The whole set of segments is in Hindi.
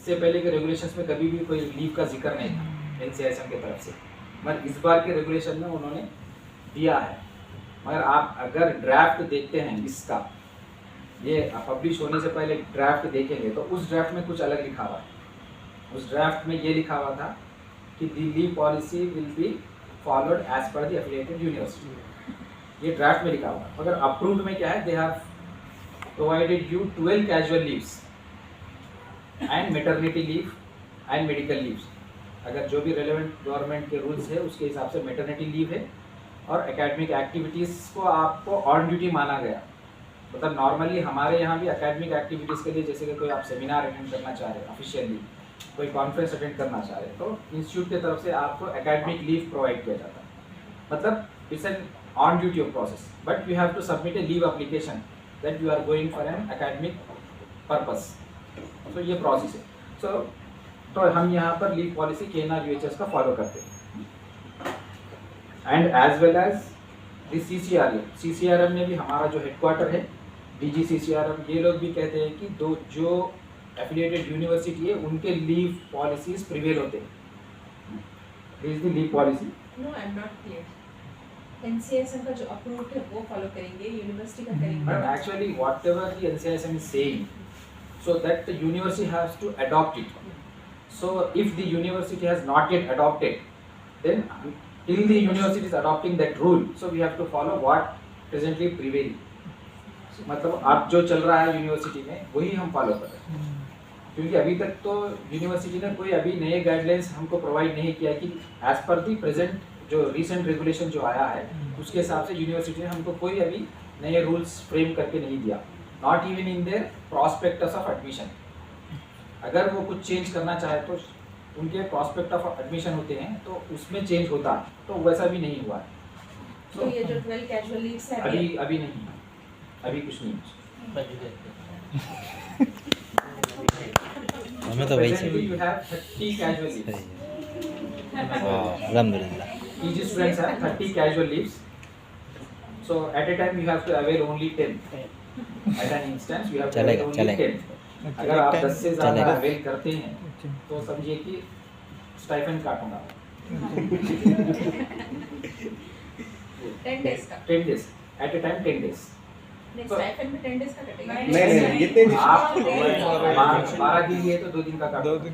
इससे पहले के रेगुलेशंस में कभी भी कोई लीव का जिक्र नहीं था NCISM की तरफ से, मगर इस बार के रेगुलेशन में उन्होंने दिया है। मगर आप अगर ड्राफ्ट देखते हैं इसका, ये पब्लिश होने से पहले ड्राफ्ट देखेंगे तो उस ड्राफ्ट में कुछ अलग लिखा हुआ है। उस ड्राफ्ट में ये लिखा हुआ था कि the leave policy will be followed as per the affiliated university, ये ड्राफ्ट में लिखा हुआ है। मगर अप्रूव्ड में क्या है, they have provided you 12 casual leaves and maternity leave and medical leaves. अगर जो भी रेलेवेंट गवर्नमेंट के रूल्स है उसके हिसाब से मैटरनिटी लीव है, और एकेडमिक एक्टिविटीज़ को आपको ऑन ड्यूटी माना गया। मतलब नॉर्मली हमारे यहाँ भी एकेडमिक एक्टिविटीज़ के लिए, जैसे कि कोई आप सेमिनार अटेंड करना चाह रहे हैं ऑफिशियली, कोई कॉन्फ्रेंस अटेंड करना चाह रहे हैं, तो इंस्टीट्यूट की तरफ से आपको एकेडमिक लीव प्रोवाइड किया जाता है। मतलब it's an on duty of process, but you have to submit a leave application that you are going for an academic purpose. तो ये प्रोसेस है। तो हम यहाँ पर लीव पॉलिसी KNR UHS का फॉलो करते हैं, and as well as the CCRM में भी हमारा जो हेडक्वार्टर है DG CCRM, ये लोग भी कहते हैं कि जो एफिलिएटेड यूनिवर्सिटी है उनके लीव पॉलिसीज प्रिवेल होते हैं। This is the leave policy. No, I am not clear. NCISM का जो अप्रूव्ड है वो फॉलो करेंगे, यूनिवर्सिटी का करेंगे? But actually whatever the NCISM is saying, so that the university has to adopt it. So if the university has not yet adopted, then till the university is adopting that rule, so we have to follow what presently prevailing. मतलब आप जो चल रहा है यूनिवर्सिटी में वही हम फॉलो कर रहे हैं, क्योंकि अभी तक तो यूनिवर्सिटी ने कोई अभी नए गाइडलाइंस हमको प्रोवाइड नहीं किया कि एज पर दी प्रेजेंट जो रिसेंट रेगुलेशन जो आया है उसके हिसाब से यूनिवर्सिटी ने हमको कोई अभी नए रूल्स फ्रेम करके नहीं दिया, not even in their prospectus of admission. अगर वो कुछ चेंज करना चाहे तो उनके प्रॉस्पेक्ट ऑफ एडमिशन होते हैं तो उसमें चेंज होता है, तो वैसा भी नहीं हुआ है। तो ये जो 12 कैजुअल लीव्स है अभी नहीं, अभी कुछ नहीं। हमें तो वही चाहिए। You have 30 casual leaves. अल्हम्दुलिल्लाह। PG students have 30 casual leaves. So at a time you have to avail only 10. At an instance you have to avail only 10. अगर आप 10 से ज़्यादा अवेल करते हैं तो समझिए कि स्टाइपेंड काटूंगा। 10 डेज का? 10 days. At a time 10 days. नहीं, स्टाइपेंड में 10 डेज का कटेगा? नहीं, जितने आप 12 दिन लिए तो 2 दिन का काटो। 2 दिन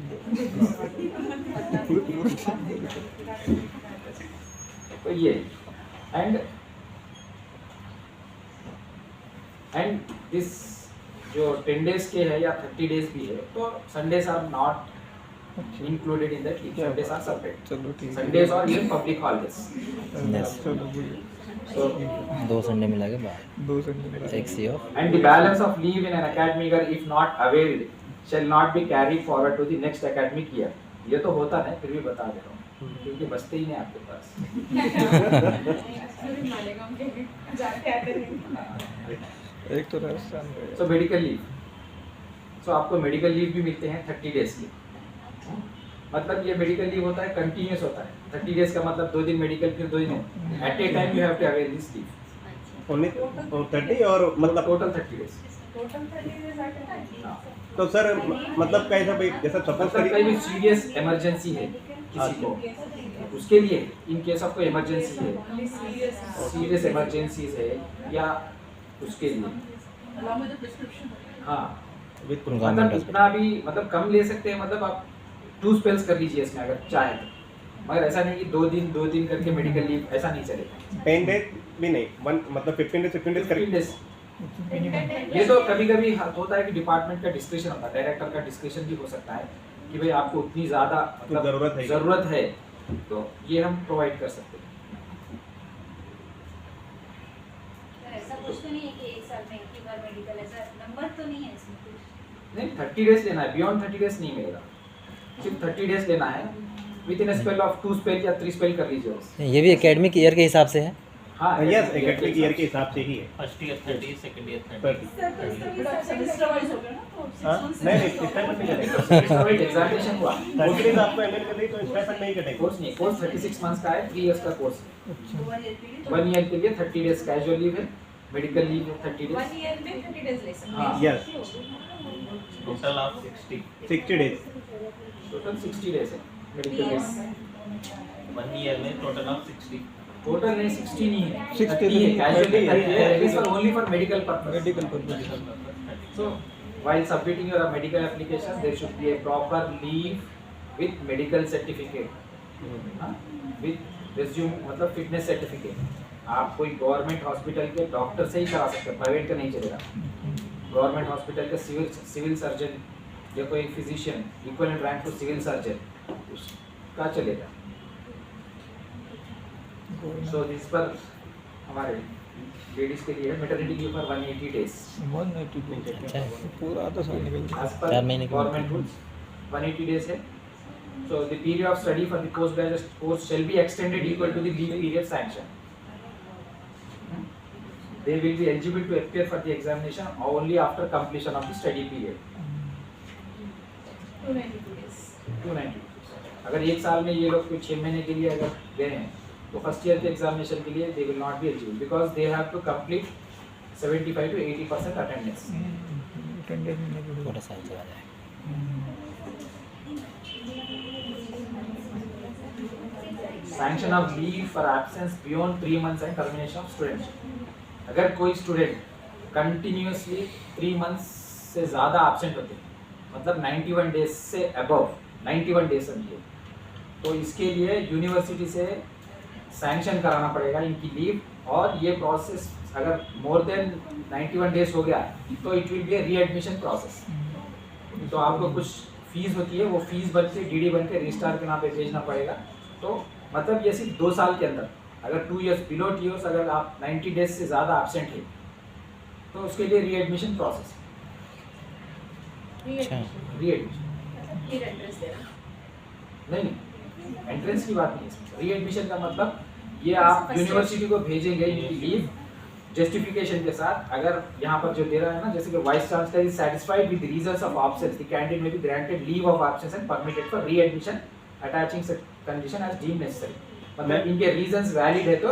तो ये एंड दिस जो 10 days के है या 30 days भी है, तो Sundays are not included in that, Sundays are separate. चलो ठीक है। संडेज और इवन पब्लिक हॉलिडेज। चलो बढ़िया। So 2 संडे मिला के बाद 2 संडे एक सी of and the balance of leave in an academic year if not availed shall not be carried forward to the next academic year. ये तो होता नहीं, फिर भी बता दे रहा हूँ क्योंकि बचते ही नहीं आपके पास। एक तो राजस्थान का So medical leave, so आपको मेडिकल लीव भी मिलते हैं 30 days के। मतलब ये मेडिकल लीव होता है कंटिन्यूस होता है, 30 days का मतलब 2 दिन मेडिकल फिर 2 दिन at a time you have to avail this leave. Only 30 और मतलब total 30 days। Total 30 days at a time? तो सर मतलब कैसा भाई, जैसा सपोज मतलब कहीं भी सीरियस इमरजेंसी है किसी को, उसके लिए इन केस ऑफ कोई इमरजेंसी है, सीरियस इमरजेंसीज है या उसके लिए, हाँ मतलब इतना भी मतलब कम ले सकते हैं। मतलब आप 2 spells कर लीजिए इसमें अगर चाहे तो, मगर ऐसा नहीं कि 2 दिन करके मेडिकल लीव, ऐसा नहीं चलेगा। 10 डेज भी नहीं, मतलब 15 डेज 15 डेज 15 days। ये तो कभी कभी होता है कि डिपार्टमेंट का डिस्क्रिप्शन होता है, डायरेक्टर का डिस्क्रिप्शन भी हो सकता है कि भाई आपको उतनी ज़्यादा मतलब ज़रूरत है तो ये हम प्रोवाइड कर सकते हैं। ऐसा कुछ तो नहीं है कि एक साल में एक ही बार मेडिकल, ऐसा नंबर तो नहीं है इसमें कुछ? नहीं, 30 days लेना है, बियॉन्ड 30 days नहीं मिलेगा, सिर्फ 30 days लेना है। With in spell of 2 spell या 3 spell कर लीजिए बस। ये भी एकेडमिक ईयर के हिसाब से है? हाँ यस, एकेडमिक ईयर के हिसाब से ही है। First year 30, second year 30। Semester wise हो गया ना, तो 6 हाँ months नहीं स्टाइपेंड नहीं कटेगा। एग्जामिनेशन हुआ 30 डेज आपको एमएल कर दी तो स्टाइपेंड नहीं कटेगा। कोर्स नहीं, कोर्स 36 months का है, 3 years का कोर्स है। 1 year के लिए 30 days कैजुअल लीव है, मेडिकल लीव है 30 days। 1 ईयर में 30 डेज ले सकते हाँ। हैं। Yes total of 60 60 days total 60 days है मेडिकल Yes. डेज। 1 year में total of 60. टोटल नहीं 60 नहीं है, 60 30 है, casualty 30 30 है, it is for only for medical purpose. Medical purpose Medical purpose 30. So while submitting your medical application, there should be a proper leave with medical certificate, हाँ? with resume मतलब fitness certificate. आप कोई गवर्नमेंट हॉस्पिटल के डॉक्टर से ही करा सकते हैं, प्राइवेट का नहीं चलेगा। गवर्नमेंट हॉस्पिटल के सिविल सर्जन या कोई physician equivalent rank to civil surgeon उसका चलेगा। सो दिस पर हमारे लेडीज के लिए मैटरनिटी लीव फॉर 180 डेज 182 अच्छा है। पूरा आधा साल निकल गया। as per 4 महीने की गवर्नमेंट रूल्स 180 डेज है। So the period of study for the postgraduate course shall be extended equal to the leave period sanctioned. They will be eligible to appear for the examination only after completion of the study period. 292 days. 290. अगर एक साल में ये लोग कोई 6 महीने के लिए अगर गए हैं तो फर्स्ट ईयर के एग्जामिनेशन के लिए they will not be eligible because they have to complete 75 to 80% attendance. Attendance नहीं लगी। पूरा साल चला जाएगा। Sanction of leave for absence beyond 3 months and termination of student. अगर कोई स्टूडेंट कंटिन्यूसली 3 मंथ्स से ज़्यादा एब्सेंट होते हैं मतलब 91 डेज से अबव 91 डेज समझिए, तो इसके लिए यूनिवर्सिटी से सैंक्शन कराना पड़ेगा इनकी लीव। और ये प्रोसेस अगर मोर देन 91 डेज हो गया तो it will be A readmission process. तो आपको कुछ फीस होती है, वो फीस बन के डीडी बन के रजिस्ट्रार के नाम पे भेजना पड़ेगा। तो मतलब ये सिर्फ 2 साल के अंदर, अगर 2 इयर्स बिलो 2 इयर्स अगर आप 90 डेज से ज़्यादा एब्सेंट है तो उसके लिए रीएडमिशन प्रोसेस। अच्छा। रीएडमिशन फिर एड्रेस देना। नहीं, एंट्रेंस की बात नहीं है। रीएडमिशन का मतलब ये आप यूनिवर्सिटी को भेजेंगे इनकी लीव जस्टिफिकेशन के साथ। अगर यहाँ पर जो दे रहा है ना, जैसे कि vice chancellor is satisfied with reasons of absence, the candidate may be granted leave of absence and permitted for readmission attaching condition as deemed necessary. मतलब इनके रीजंस वैलिड है तो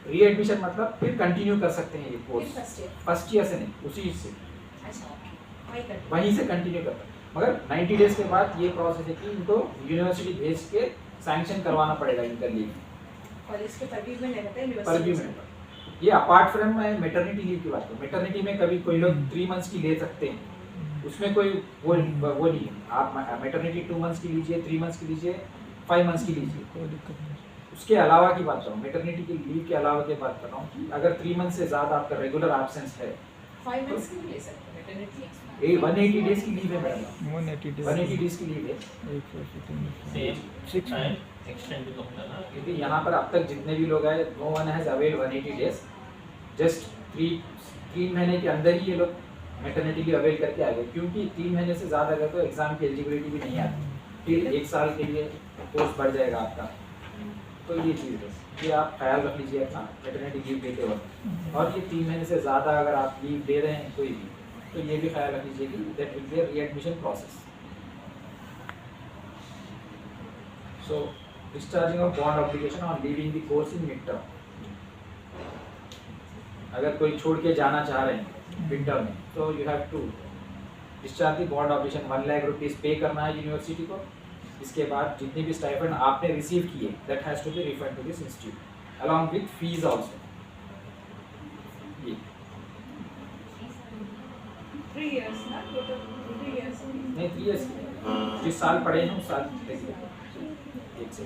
रीएडमिशन मतलब फिर कंटिन्यू कर सकते हैं ये फिर course. First year. First year से नहीं, उसी से अच्छा, वही करते वहीं से कंटिन्यू करता है। मगर 90 डेज के बाद ये प्रोसेस है कि इनको यूनिवर्सिटी भेज के सैंक्शन करवाना पड़ेगा इनका लीव कॉलेज के परव्यू में नहीं रहता है पर भी यूनिवर्सिटी। मिनट। ये अपार्ट फ्रॉम मैं मैटरनिटी लीव की बात करूँ, मैटरनिटी में कभी कोई लोग 3 मंथ्स की ले सकते हैं, उसमें कोई वो नहीं है। आप मैटरनिटी 2 मंथ्स की लीजिए, 3 मंथ्स की लीजिए, 5 मंथ्स की लीजिए। कोई दिक्कत नहीं। उसके अलावा की बात कर रहा हूँ, मैटरनिटी की लीव के अलावा की बात कर रहा हूँ कि अगर 3 मंथ से ज़्यादा आपका रेगुलर एब्सेंस है 5 मंथ्स की भी ले सकते हैं मैटरनिटी। 180 डेज की लीव है मैडम, 180 डेज 180 डेज की लीव है। Same 6 time extend तो होगा ना. क्योंकि यहाँ पर अब तक जितने भी लोग आए, no one has availed 180 days. Just 3 महीने के अंदर ही ये लोग मैटरनिटी लीव अवेल करके आ गए, क्योंकि 3 महीने से ज़्यादा अगर तो एग्ज़ाम की एलिजिबिलिटी भी नहीं आती, फिर 1 साल के लिए कोर्स बढ़ जाएगा आपका। तो ये चीज़ है, ये आप ख्याल रख लीजिए अपना मैटरनिटी लीव देते वक्त। और ये 3 महीने से ज़्यादा अगर आप लीव दे रहे हैं कोई भी, तो ये भी ख्याल रख लीजिए कि that will be readmission process. So discharging of bond obligation on leaving the course in mid term. अगर कोई छोड़ के जाना चाह रहे हैं मिड टर्म में, तो you have to discharge the bond obligation. 1 lakh rupees pay करना है यूनिवर्सिटी को। इसके बाद जितनी भी स्टाइपेंड आपने रिसीव किए, that has to be refund to this institute along with fees also. ये 3 इयर्स ना, टोटल 3 इयर्स। नहीं 3 इयर्स जिस साल पढ़े हैं उस साल देखिए एक से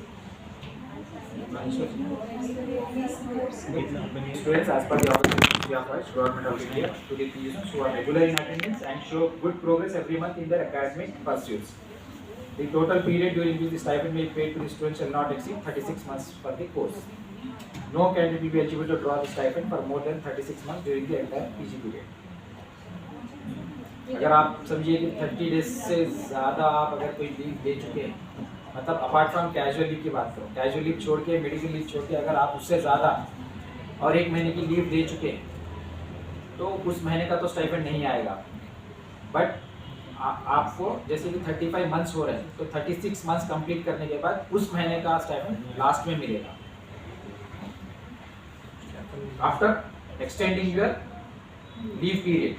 students as per the opportunity offered government of India to the students who are regular in attendance and show good progress every month in their academic pursuits. The total period during which the stipend may be paid to the students shall not exceed 36 months for the course. No candidate will be eligible to draw the stipend for more than 36 months during the entire PG period. अगर आप समझिए कि 30 डेज से ज़्यादा आप अगर कोई लीव दे चुके हैं, मतलब अपार्ट फ्रॉम कैजुअल लीव की बात करो, कैजुअल लीव छोड़ के मेडिकल लीव छोड़ के अगर आप उससे ज़्यादा और 1 महीने की लीव दे चुके हैं, तो उस महीने का तो स्टाइपेंड नहीं आएगा। बट आपको जैसे कि 35 मंथ्स हो रहे हैं, तो 36 मंथ्स कंप्लीट करने के बाद उस महीने का स्टाइपेंड लास्ट में मिलेगा। After extending your leave period,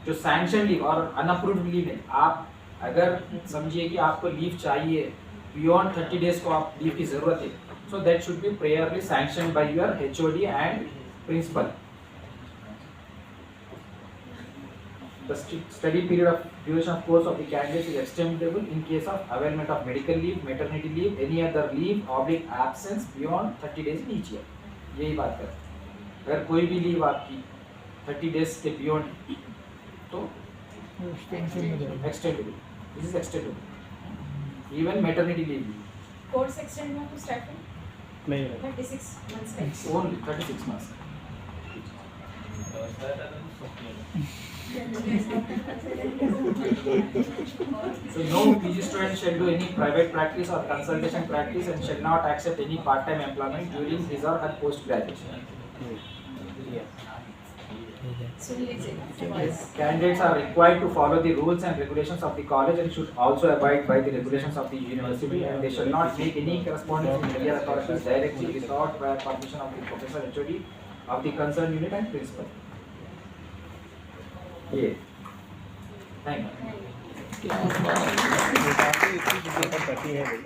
जो सैंक्शन लीव और अनअप्रूव्ड लीव है, आप अगर समझिए कि आपको लीव चाहिए बियॉन्ड 30 डेज को आप लीव की जरूरत है, so that should be properly sanction by your HOD and principal. The study period of duration of course of the candidate is extendable in case of availment of medical leave, maternity leave, any other leave oblique absence beyond 30 days in each year. यही बात कर. अगर कोई भी लीव आपकी 30 days के beyond तो एक्सटेंशन में जाएगा. extendable. This is extendable. Even maternity leave course extend हुआ तो स्टाइपेंड नहीं नहीं 36 मंथ्स का is only 36 months. So no PG student shall do any private practice or consultation practice and shall not accept any part-time employment during his or her post-graduation. सुन लीजिए. Candidates are required to follow the rules and regulations of the college and should also abide by the regulations of the university, and they shall not make any correspondence with media authorities directly without prior permission of the professor HOD of the concerned unit and principal. Yeah. Thank you. ये काफी इतनी करती है भाई.